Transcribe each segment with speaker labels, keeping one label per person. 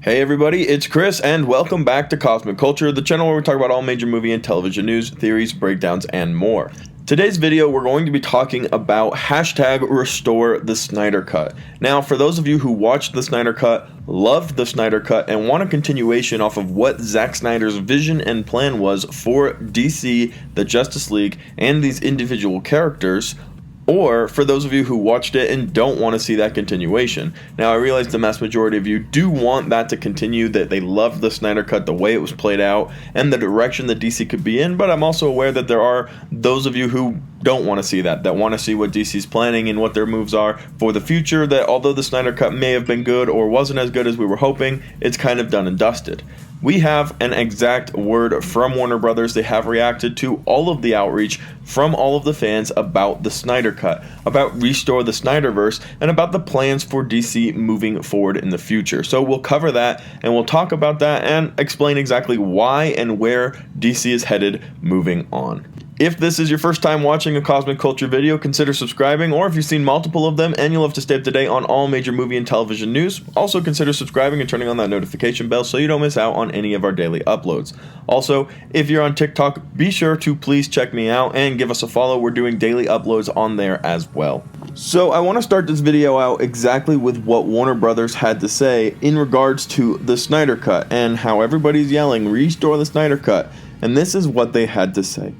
Speaker 1: Hey everybody, it's Chris, and welcome back to Cosmic Culture, the channel where we talk about all major movie and television news, theories, breakdowns, and more. Today's video, we're going to be talking about hashtag Restore the Snyder Cut. Now, for those of you who watched the Snyder Cut, loved the Snyder Cut, and want a continuation off of what Zack Snyder's vision and plan was for DC, the Justice League, and these individual characters, or for those of you who watched it and don't want to see that continuation. Now, I realize the mass majority of you do want that to continue, that they loved the Snyder Cut, the way it was played out, and the direction that DC could be in, but I'm also aware that there are those of you who don't want to see that want to see what DC's planning and what their moves are for the future, that although the Snyder Cut may have been good or wasn't as good as we were hoping, it's kind of done and dusted. We have an exact word from Warner Brothers. They have reacted to all of the outreach from all of the fans about the Snyder Cut, about Restore the Snyderverse, and about the plans for DC moving forward in the future. So we'll cover that, and we'll talk about that and explain exactly why and where DC is headed moving on. If this is your first time watching a Cosmic Culture video, consider subscribing, or if you've seen multiple of them and you love to stay up to date on all major movie and television news, also consider subscribing and turning on that notification bell so you don't miss out on any of our daily uploads. Also, if you're on TikTok, be sure to please check me out and give us a follow. We're doing daily uploads on there as well. So I want to start this video out exactly with what Warner Brothers had to say in regards to the Snyder Cut and how everybody's yelling, "Restore the Snyder Cut," and this is what they had to say.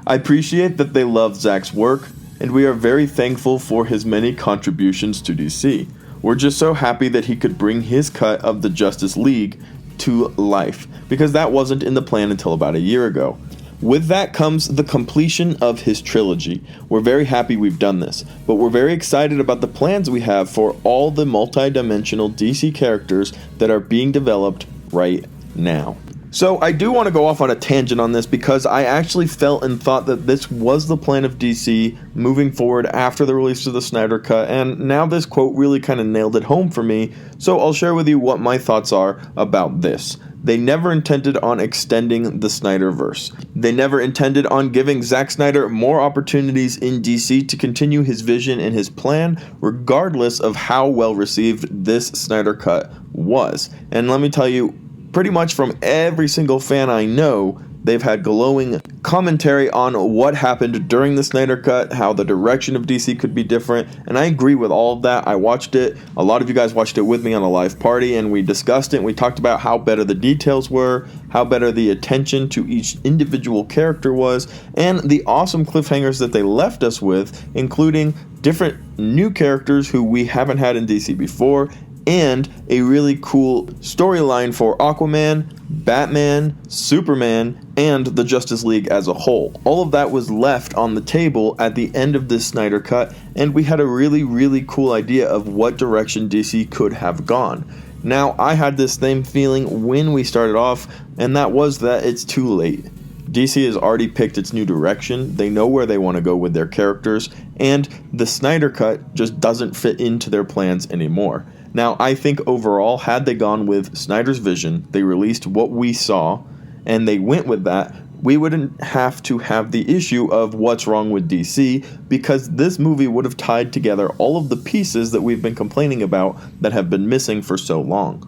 Speaker 1: "I appreciate that they love Zack's work, and we are very thankful for his many contributions to DC. We're just so happy that he could bring his cut of the Justice League to life, because that wasn't in the plan until about a year ago. With that comes the completion of his trilogy. We're very happy we've done this, but we're very excited about the plans we have for all the multi-dimensional DC characters that are being developed right now." So I do want to go off on a tangent on this, because I actually felt and thought that this was the plan of DC moving forward after the release of the Snyder Cut, and now this quote really kind of nailed it home for me, so I'll share with you what my thoughts are about this. They never intended on extending the Snyderverse. They never intended on giving Zack Snyder more opportunities in DC to continue his vision and his plan, regardless of how well received this Snyder Cut was. And let me tell you, pretty much from every single fan I know, they've had glowing commentary on what happened during the Snyder Cut, how the direction of DC could be different, and I agree with all of that. I watched it. A lot of you guys watched it with me on a live party, and we discussed it, and we talked about how better the details were, how better the attention to each individual character was, and the awesome cliffhangers that they left us with, including different new characters who we haven't had in DC before, and a really cool storyline for Aquaman, Batman, Superman, and the Justice League as a whole. All of that was left on the table at the end of this Snyder Cut, and we had a really, really cool idea of what direction DC could have gone. Now, I had this same feeling when we started off, and that was that it's too late. DC has already picked its new direction. They know where they want to go with their characters, and the Snyder Cut just doesn't fit into their plans anymore. Now, I think overall, had they gone with Snyder's vision, they released what we saw, and they went with that, we wouldn't have to have the issue of what's wrong with DC, because this movie would have tied together all of the pieces that we've been complaining about that have been missing for so long.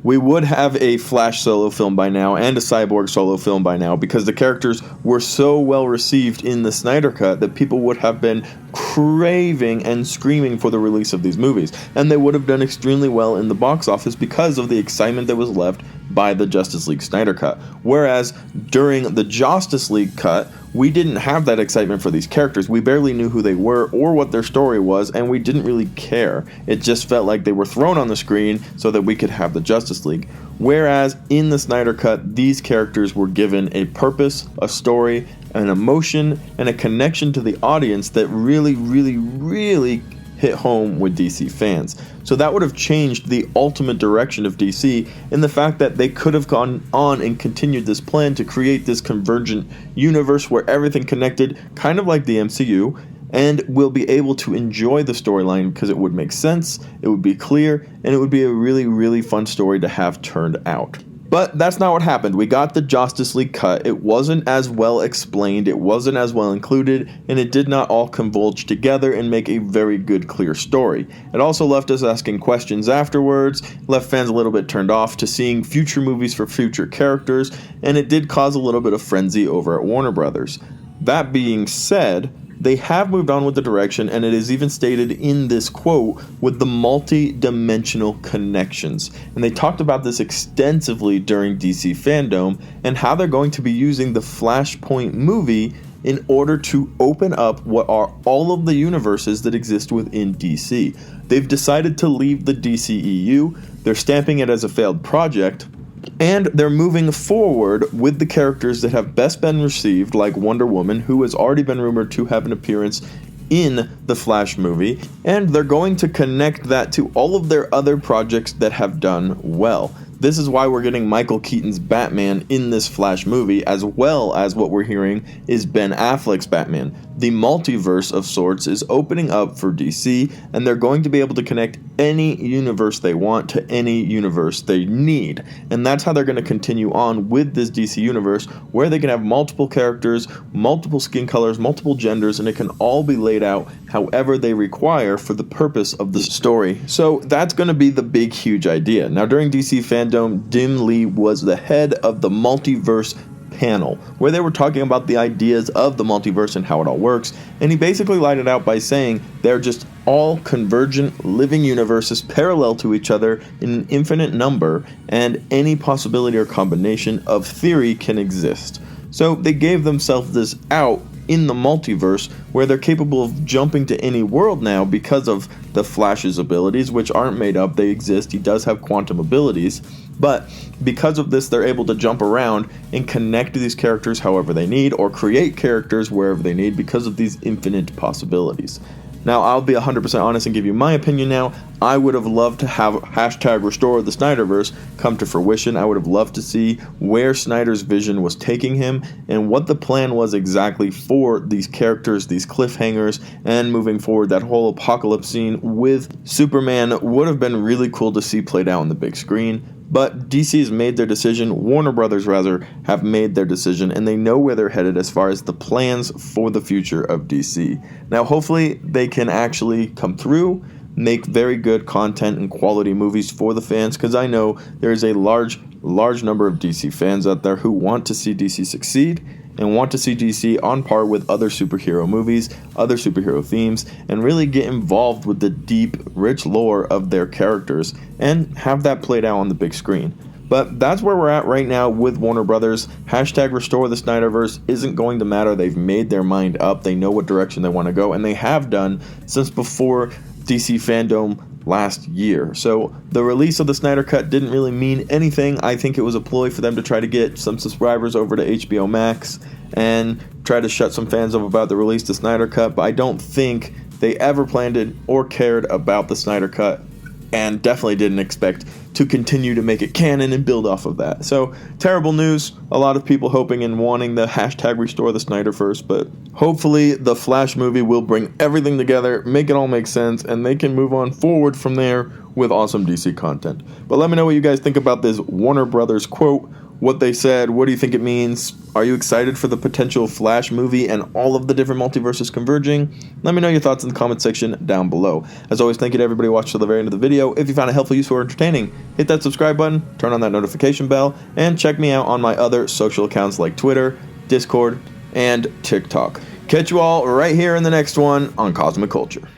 Speaker 1: We would have a Flash solo film by now and a Cyborg solo film by now, because the characters were so well received in the Snyder Cut that people would have been craving and screaming for the release of these movies, and they would have done extremely well in the box office because of the excitement that was left by the Justice League Snyder Cut. Whereas during the Justice League cut, we didn't have that excitement for these characters. We barely knew who they were or what their story was, and we didn't really care. It just felt like they were thrown on the screen so that we could have the Justice League. Whereas in the Snyder Cut, these characters were given a purpose, a story, an emotion, and a connection to the audience that really, really, really hit home with DC fans. So that would have changed the ultimate direction of DC in the fact that they could have gone on and continued this plan to create this convergent universe where everything connected, kind of like the MCU, and we'll be able to enjoy the storyline because it would make sense, it would be clear, and it would be a really, really fun story to have turned out. But that's not what happened. We got the Justice League cut. It wasn't as well explained, it wasn't as well included, and it did not all converge together and make a very good, clear story. It also left us asking questions afterwards, left fans a little bit turned off to seeing future movies for future characters, and it did cause a little bit of frenzy over at Warner Brothers. That being said, they have moved on with the direction, and it is even stated in this quote with the multi-dimensional connections. And they talked about this extensively during DC Fandom and how they're going to be using the Flashpoint movie in order to open up what are all of the universes that exist within DC. They've decided to leave the DCEU, they're stamping it as a failed project, and they're moving forward with the characters that have best been received, like Wonder Woman, who has already been rumored to have an appearance in the Flash movie, and they're going to connect that to all of their other projects that have done well. This is why we're getting Michael Keaton's Batman in this Flash movie, as well as what we're hearing is Ben Affleck's Batman. The multiverse of sorts is opening up for DC, and they're going to be able to connect any universe they want to any universe they need. And that's how they're going to continue on with this DC universe, where they can have multiple characters, multiple skin colors, multiple genders, and it can all be laid out however they require for the purpose of the story. So that's going to be the big, huge idea. Now, during DC Fandom, Dim Lee was the head of the Multiverse panel, where they were talking about the ideas of the multiverse and how it all works, and he basically laid it out by saying they're just all convergent living universes parallel to each other in an infinite number, and any possibility or combination of theory can exist. So they gave themselves this out in the multiverse, where they're capable of jumping to any world now because of the Flash's abilities, which aren't made up, they exist. He does have quantum abilities, but because of this, they're able to jump around and connect to these characters however they need, or create characters wherever they need because of these infinite possibilities. Now, I'll be 100% honest and give you my opinion now. I would have loved to have hashtag Restore the Snyderverse come to fruition. I would have loved to see where Snyder's vision was taking him and what the plan was exactly for these characters, these cliffhangers, and moving forward. That whole apocalypse scene with Superman would have been really cool to see played out on the big screen. But DC has made their decision, Warner Brothers rather, have made their decision, and they know where they're headed as far as the plans for the future of DC. Now, hopefully, they can actually come through, make very good content and quality movies for the fans, because I know there is a large number of DC fans out there who want to see DC succeed, and want to see DC on par with other superhero movies, other superhero themes, and really get involved with the deep, rich lore of their characters, and have that played out on the big screen. But that's where we're at right now with Warner Brothers. Hashtag Restore the Snyderverse isn't going to matter. They've made their mind up. They know what direction they want to go, and they have done since before DC Fandom last year. So the release of the Snyder Cut didn't really mean anything. I think it was a ploy for them to try to get some subscribers over to HBO Max and try to shut some fans up about the release of the Snyder Cut, but I don't think they ever planned it or cared about the Snyder Cut, and definitely didn't expect to continue to make it canon and build off of that. So, terrible news. A lot of people hoping and wanting the hashtag Restore the Snyderverse, but hopefully the Flash movie will bring everything together, make it all make sense, and they can move on forward from there with awesome DC content. But let me know what you guys think about this Warner Brothers quote, what they said, what do you think it means? Are you excited for the potential Flash movie and all of the different multiverses converging? Let me know your thoughts in the comment section down below. As always, thank you to everybody who watched till the very end of the video. If you found it helpful, useful, or entertaining, hit that subscribe button, turn on that notification bell, and check me out on my other social accounts like Twitter, Discord, and TikTok. Catch you all right here in the next one on Cosmic Culture.